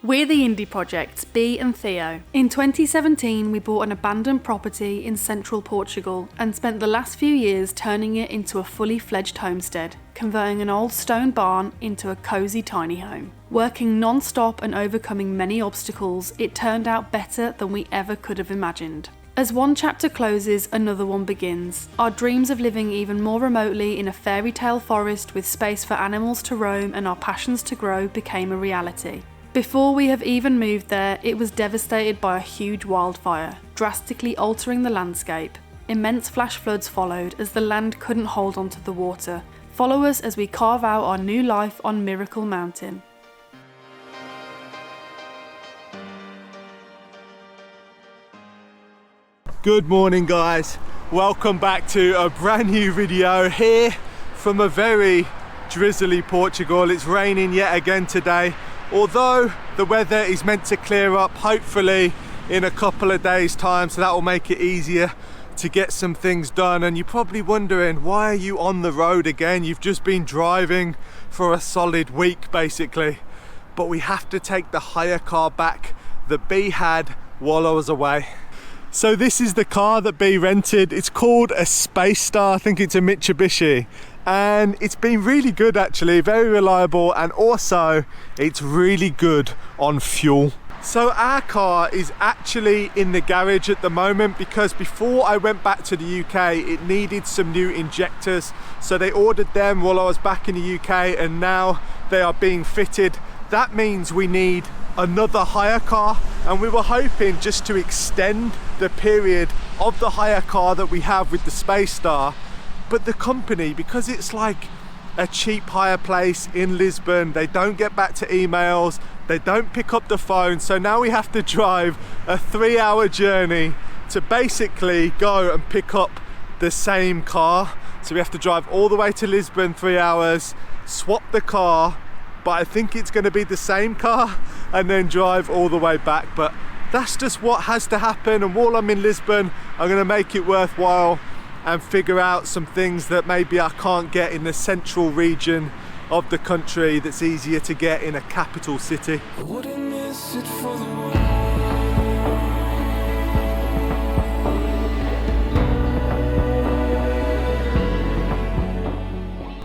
We're the indie projects, Bea and Theo. In 2017, we bought an abandoned property in central Portugal and spent the last few years turning it into a fully fledged homestead, converting an old stone barn into a cosy tiny home. Working non-stop and overcoming many obstacles, it turned out better than we ever could have imagined. As one chapter closes, another one begins. Our dreams of living even more remotely in a fairy tale forest with space for animals to roam and our passions to grow became a reality. Before we have even moved there, it was devastated by a huge wildfire, drastically altering the landscape. Immense flash floods followed as the land couldn't hold onto the water. Follow us as we carve out our new life on Miracle Mountain. Good morning guys, welcome back to a brand new video here from a very drizzly Portugal. It's raining yet again today. Although the weather is meant to clear up hopefully in a couple of days time, so that will make it easier to get some things done. And you're probably wondering, why are you on the road again? You've just been driving for a solid week basically. But we have to take the hire car back that Bea had while I was away. So this is the car that Bea rented. It's called a Space Star. I think it's a Mitsubishi. And it's been really good actually, very reliable, and also it's really good on fuel. So our car is actually in the garage at the moment because before I went back to the UK it needed some new injectors, so they ordered them while I was back in the UK and now they are being fitted. That means we need another hire car, and we were hoping just to extend the period of the hire car that we have with the Space Star. But the company, because it's like a cheap hire place in Lisbon, they don't get back to emails, they don't pick up the phone, so now we have to drive a 3-hour journey to basically go and pick up the same car. So we have to drive all the way to Lisbon, 3 hours, swap the car, but I think it's going to be the same car, and then drive all the way back. But that's just what has to happen, and while I'm in Lisbon I'm going to make it worthwhile and figure out some things that maybe I can't get in the central region of the country that's easier to get in a capital city. I wouldn't miss it for the world.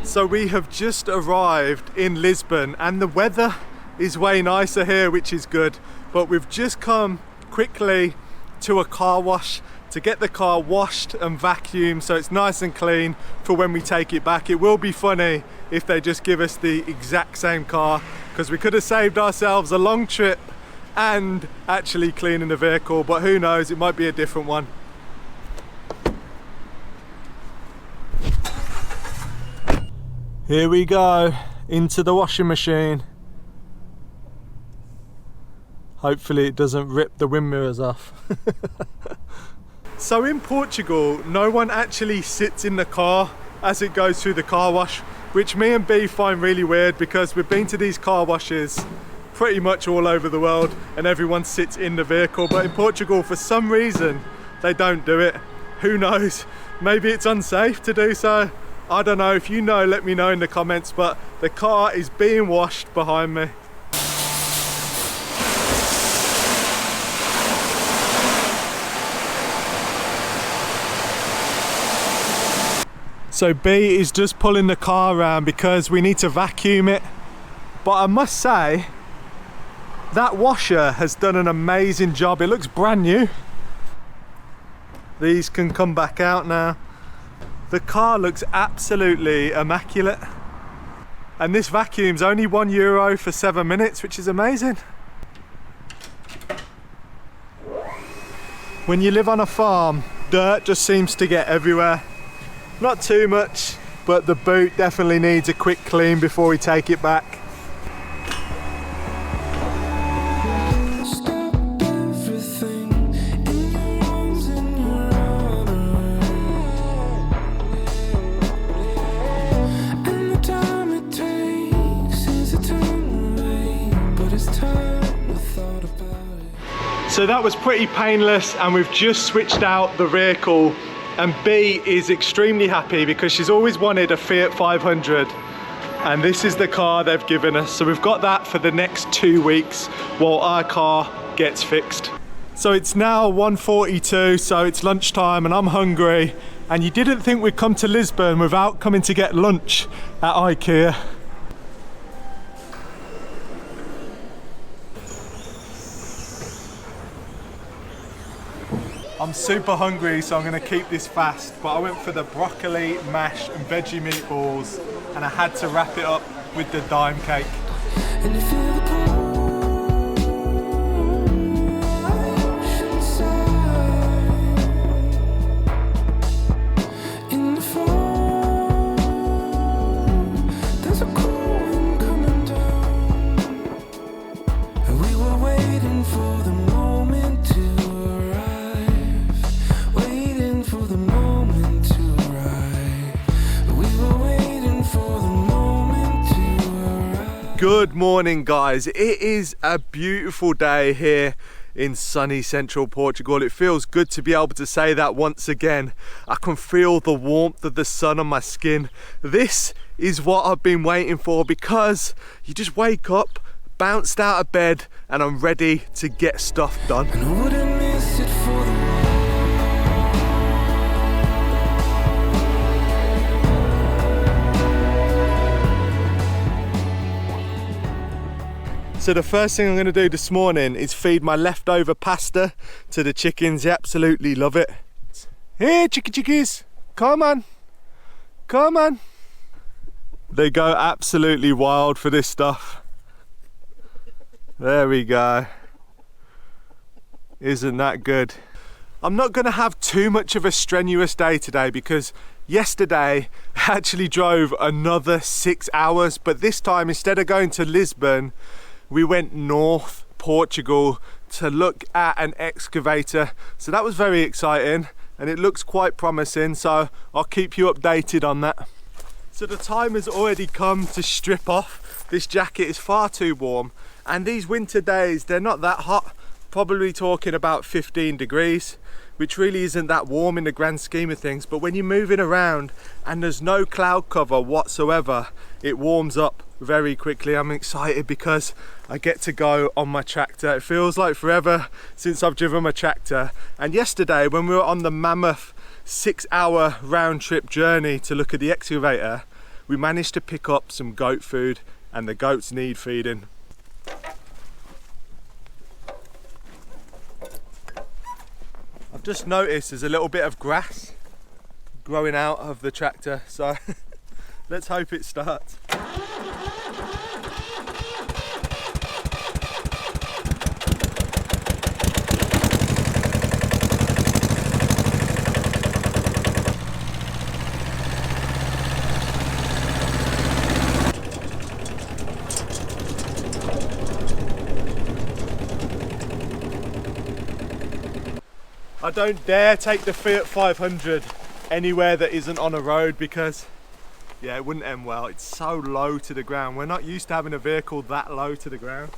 So we have just arrived in Lisbon and the weather is way nicer here, which is good, but we've just come quickly to a car wash to get the car washed and vacuumed so it's nice and clean for when we take it back. It will be funny if they just give us the exact same car, because we could have saved ourselves a long trip and actually cleaning the vehicle, but who knows, it might be a different one. Here we go, into the washing machine. Hopefully it doesn't rip the wind mirrors off. So in Portugal, no one actually sits in the car as it goes through the car wash, which me and Bea find really weird because we've been to these car washes pretty much all over the world and everyone sits in the vehicle. But in Portugal, for some reason, they don't do it. Who knows? Maybe it's unsafe to do so. I don't know. If you know, let me know in the comments, but the car is being washed behind me. So Bea is just pulling the car around because we need to vacuum it. But I must say, that washer has done an amazing job. It looks brand new. These can come back out now. The car looks absolutely immaculate. And this vacuum's only €1 for 7 minutes, which is amazing. When you live on a farm, dirt just seems to get everywhere. Not too much, but the boot definitely needs a quick clean before we take it back. So that was pretty painless, and we've just switched out the vehicle, and Bea is extremely happy because she's always wanted a Fiat 500 And this is the car they've given us. So we've got that for the next 2 weeks while our car gets fixed. So it's now 1:42, so it's lunchtime and I'm hungry. And you didn't think we'd come to Lisbon without coming to get lunch at IKEA. I'm super hungry, so I'm gonna keep this fast, but I went for the broccoli, mash and veggie meatballs, and I had to wrap it up with the dime cake. And you feel the push inside. In the fall, there's a cool wind coming down. And we were waiting for the moment to arrive. Waiting for the moment to arrive. We were waiting for the moment to arrive. Good morning, guys. It is a beautiful day here in sunny central Portugal. It feels good to be able to say that once again. I can feel the warmth of the sun on my skin. This is what I've been waiting for, because you just wake up, bounced out of bed, and I'm ready to get stuff done. And I wouldn't miss it for the So the first thing I'm going to do this morning is feed my leftover pasta to the chickens. They absolutely love it. Here, chickies, come on, come on. They go absolutely wild for this stuff. There we go. Isn't that good? I'm not going to have too much of a strenuous day today, because yesterday I actually drove another 6 hours, but this time, instead of going to Lisbon, we went north Portugal to look at an excavator. So that was very exciting and it looks quite promising, so I'll keep you updated on that. So the time has already come to strip off. This jacket is far too warm, and these winter days, they're not that hot, probably talking about 15 degrees, which really isn't that warm in the grand scheme of things, but when you're moving around and there's no cloud cover whatsoever, it warms up very quickly. I'm excited because I get to go on my tractor. It feels like forever since I've driven my tractor, and yesterday when we were on the mammoth 6-hour round trip journey to look at the excavator, we managed to pick up some goat food, and the goats need feeding. I've just noticed there's a little bit of grass growing out of the tractor, so let's hope it starts. I don't dare take the Fiat 500 anywhere that isn't on a road, because yeah, it wouldn't end well. It's so low to the ground. We're not used to having a vehicle that low to the ground.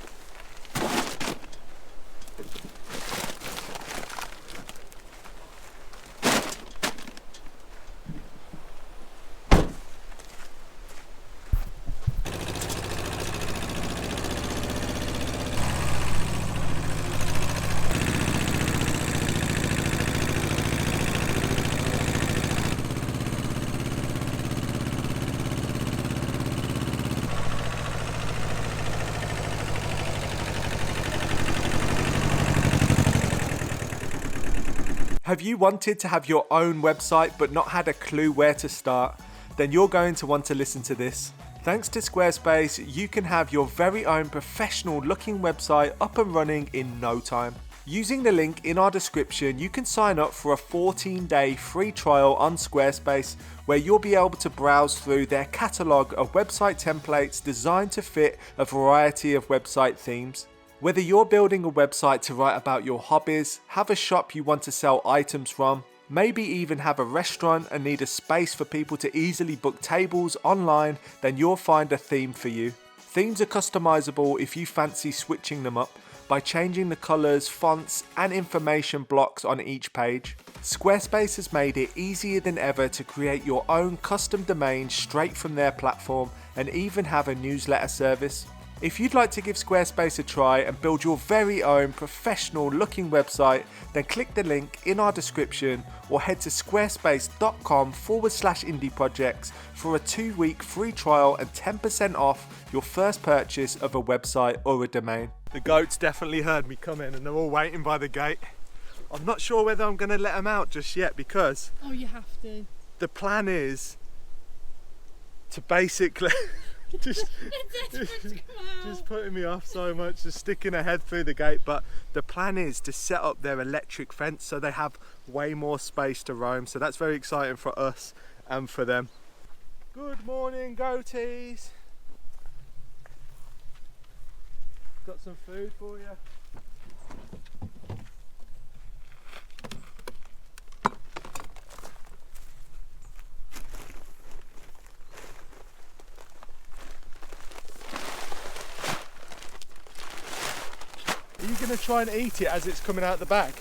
Have you wanted to have your own website but not had a clue where to start? Then you're going to want to listen to this. Thanks to Squarespace, you can have your very own professional looking website up and running in no time. Using the link in our description, you can sign up for a 14-day free trial on Squarespace, where you'll be able to browse through their catalogue of website templates designed to fit a variety of website themes. Whether you're building a website to write about your hobbies, have a shop you want to sell items from, maybe even have a restaurant and need a space for people to easily book tables online, then you'll find a theme for you. Themes are customizable if you fancy switching them up by changing the colours, fonts and information blocks on each page. Squarespace has made it easier than ever to create your own custom domain straight from their platform and even have a newsletter service. If you'd like to give Squarespace a try and build your very own professional looking website, then click the link in our description or head to squarespace.com/indie-projects for a 2-week free trial and 10% off your first purchase of a website or a domain. The goats definitely heard me come in and they're all waiting by the gate. I'm not sure whether I'm going to let them out just yet because you have to. The plan is to basically... just putting me off so much, just sticking a head through the gate. But the plan is to set up their electric fence so they have way more space to roam. So that's very exciting for us and for them. Good morning, goaties. Got some food for you. Are you going to try and eat it as it's coming out the bag?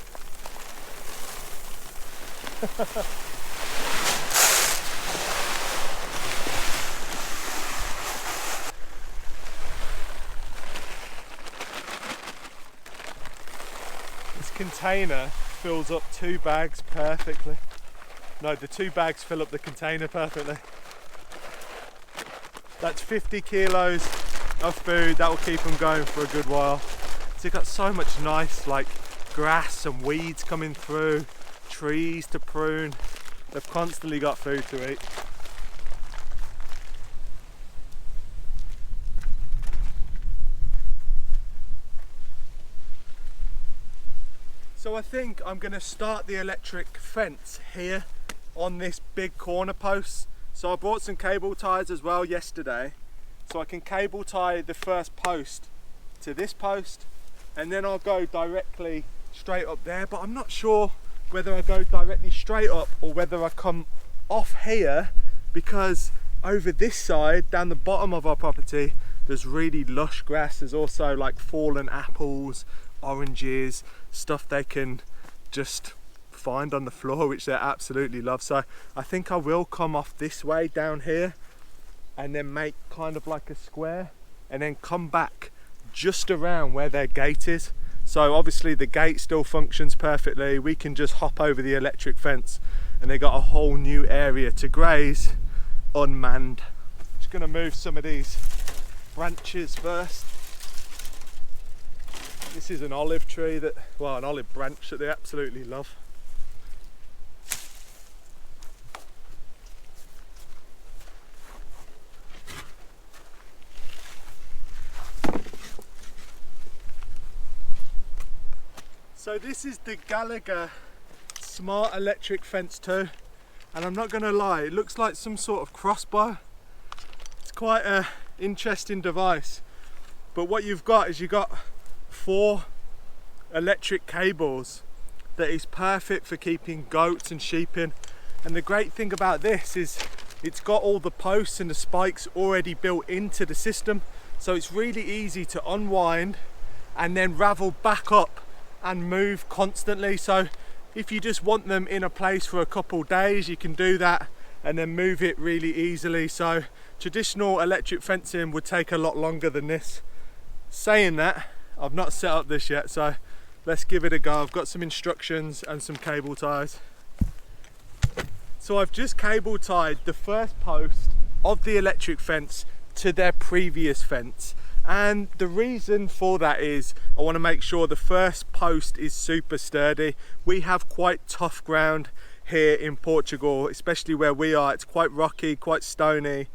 This container fills up 2 bags perfectly. No, the 2 bags fill up the container perfectly. That's 50 kilos of food. That will keep them going for a good while. So you've got so much nice like grass and weeds coming through, trees to prune. They've constantly got food to eat. So I think I'm going to start the electric fence here on this big corner post. So I brought some cable ties as well yesterday, so I can cable tie the first post to this post, and then I'll go directly straight up there. But I'm not sure whether I go directly straight up or whether I come off here, because over this side down the bottom of our property there's really lush grass. There's also like fallen apples, oranges, stuff they can just find on the floor, which they absolutely love. So I think I will come off this way down here and then make kind of like a square and then come back just around where their gate is. So obviously the gate still functions perfectly. We can just hop over the electric fence and they got a whole new area to graze unmanned. Just gonna move some of these branches first. This is an olive tree that, well, an olive branch that they absolutely love. So this is the Gallagher Smart Electric Fence 2, and I'm not going to lie, it looks like some sort of crossbow. It's quite an interesting device, but what you've got is you've got 4 electric cables that is perfect for keeping goats and sheep in. And the great thing about this is it's got all the posts and the spikes already built into the system, so it's really easy to unwind and then ravel back up and move constantly. So if you just want them in a place for a couple days, you can do that and then move it really easily. So traditional electric fencing would take a lot longer than this. Saying that, I've not set up this yet, so let's give it a go. I've got some instructions and some cable ties. So I've just cable tied the first post of the electric fence to their previous fence. And the reason for that is I want to make sure the first post is super sturdy. We have quite tough ground here in Portugal, especially where we are. It's quite rocky, quite stony.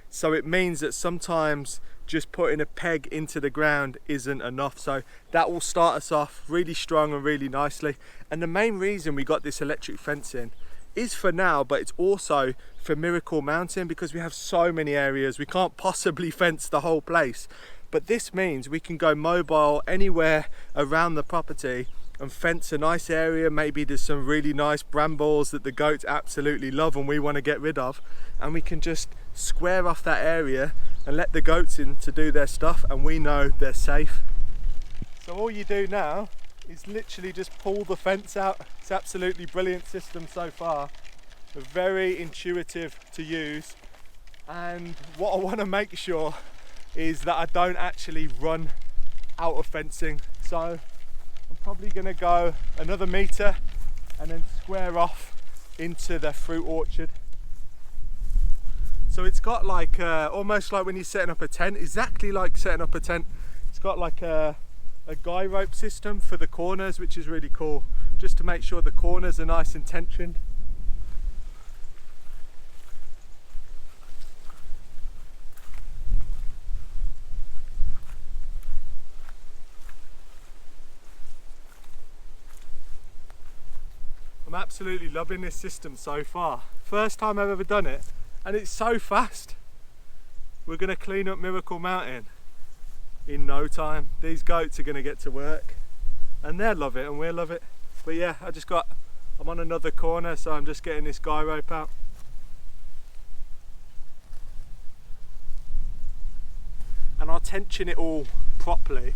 So it means that sometimes just putting a peg into the ground isn't enough. So that will start us off really strong and really nicely. And the main reason we got this electric fencing is for now, but it's also for Miracle Mountain, because we have so many areas. We can't possibly fence the whole place. But this means we can go mobile anywhere around the property and fence a nice area. Maybe there's some really nice brambles that the goats absolutely love and we want to get rid of, and we can just square off that area and let the goats in to do their stuff, and we know they're safe. So all you do now is literally just pull the fence out. It's absolutely brilliant system so far. Very intuitive to use, and what I want to make sure is that I don't actually run out of fencing. So I'm probably going to go another metre and then square off into the fruit orchard. So it's got like almost like when you're setting up a tent, exactly like setting up a tent. It's got like a guy rope system for the corners, which is really cool, just to make sure the corners are nice and tensioned. I'm absolutely loving this system so far. First time I've ever done it, and it's so fast. We're going to clean up Miracle Mountain in no time. These goats are going to get to work, and they'll love it and we'll love it. But yeah, I'm on another corner, so I'm just getting this guy rope out. And I'll tension it all properly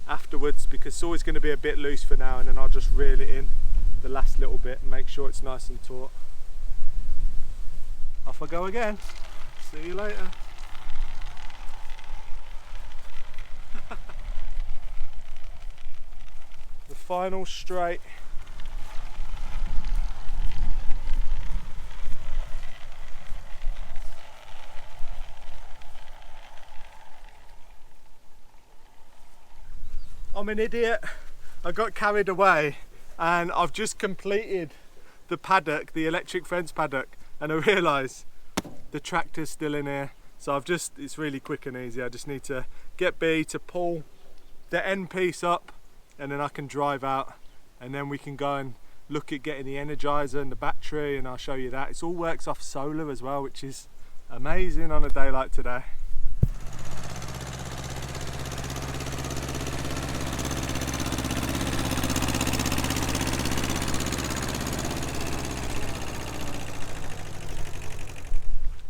afterwards, because it's always going to be a bit loose for now, and then I'll just reel it in the last little bit and make sure it's nice and taut. Off I go again. See you later. The final straight. I'm an idiot. I got carried away, and I've just completed the paddock, the electric fence paddock, and I realise the tractor's still in here. So it's really quick and easy. I just need to get B to pull the end piece up, and then I can drive out, and then we can go and look at getting the energizer and the battery, and I'll show you that. It all works off solar as well, which is amazing on a day like today.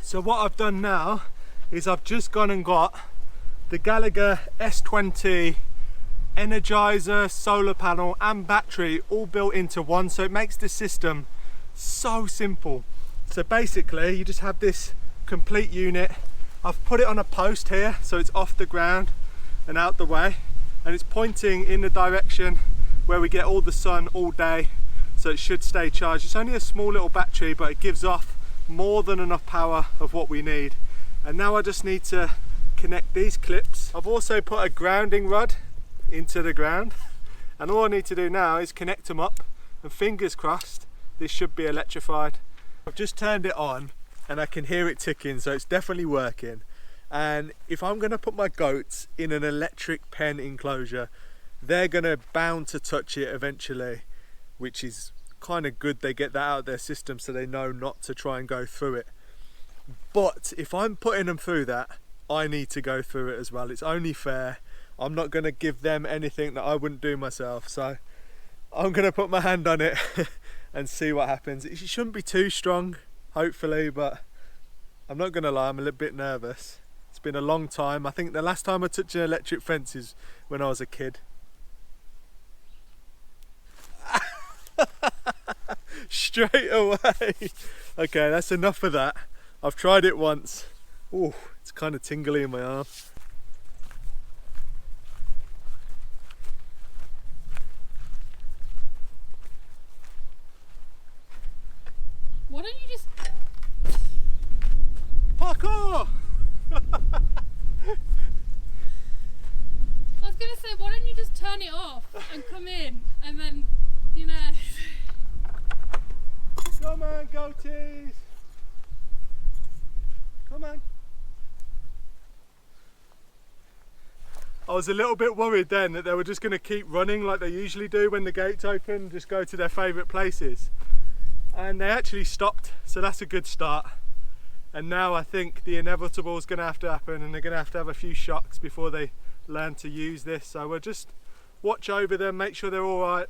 So what I've done now is I've just gone and got the Gallagher S20 energizer, solar panel and battery all built into one, so it makes the system so simple. So basically you just have this complete unit. I've put it on a post here so it's off the ground and out the way, and it's pointing in the direction where we get all the sun all day, so it should stay charged. It's only a small little battery, but it gives off more than enough power of what we need. And now I just need to connect these clips. I've also put a grounding rod into the ground, and all I need to do now is connect them up, and fingers crossed this should be electrified. I've just turned it on and I can hear it ticking, so it's definitely working. And if I'm going to put my goats in an electric pen enclosure, they're going to bound to touch it eventually, which is kind of good. They get that out of their system so they know not to try and go through it. But if I'm putting them through that, I need to go through it as well. It's only fair. I'm not going to give them anything that I wouldn't do myself, so I'm going to put my hand on it and see what happens. It shouldn't be too strong, hopefully, but I'm not going to lie, I'm a little bit nervous. It's been a long time. I think the last time I touched an electric fence is when I was a kid. Straight away. Okay, that's enough of that. I've tried it once. Oh, it's kind of tingly in my arm. Why don't you just... Parkour! I was going to say, why don't you just turn it off and come in, and then, you know... Come on, goaties! Come on. I was a little bit worried then that they were just going to keep running like they usually do when the gates open, just go to their favourite places. And they actually stopped, so that's a good start. And now I think the inevitable is going to have to happen, and they're going to have a few shocks before they learn to use this. So we'll just watch over them, make sure they're all right.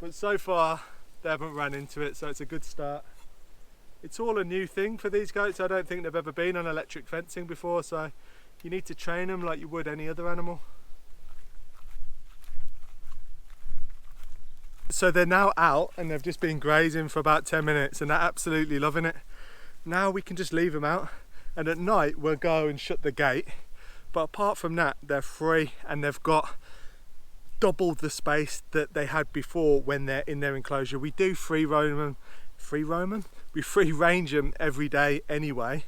But so far they haven't run into it, so it's a good start. it's all a new thing for these goats. I don't think they've ever been on electric fencing before, so you need to train them like you would any other animal. So they're now out and they've just been grazing for about 10 minutes and they're absolutely loving it. Now we can just leave them out, and at night we'll go and shut the gate. But apart from that, they're free and they've got double the space that they had before when they're in their enclosure. We do free range them every day anyway,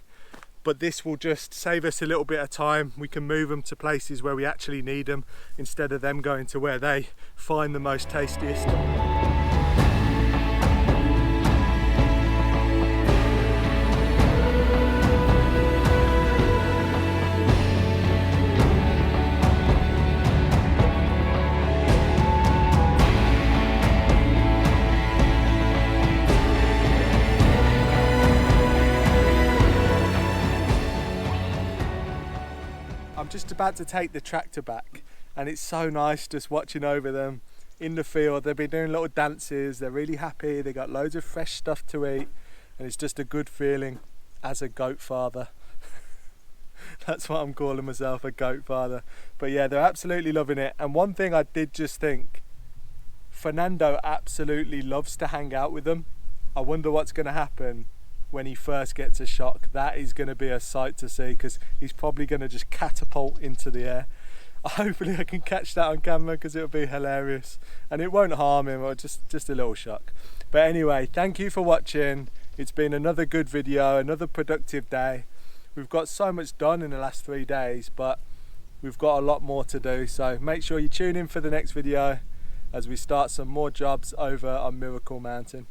but this will just save us a little bit of time. We can move them to places where we actually need them instead of them going to where they find the most tastiest. I'm just about to take the tractor back and it's so nice just watching over them in the field. They've been doing little dances, they're really happy, they got loads of fresh stuff to eat, and it's just a good feeling as a goat father. That's what I'm calling myself, a goat father. But yeah, they're absolutely loving it. And one thing I did just think, Fernando absolutely loves to hang out with them. I wonder what's going to happen when he first gets a shock. That is going to be a sight to see, because he's probably going to just catapult into the air. Hopefully I can catch that on camera, because it'll be hilarious and it won't harm him, or just a little shock. But anyway, thank you for watching. It's been another good video, another productive day. We've got so much done in the last 3 days, but we've got a lot more to do, so make sure you tune in for the next video as we start some more jobs over on Miracle Mountain.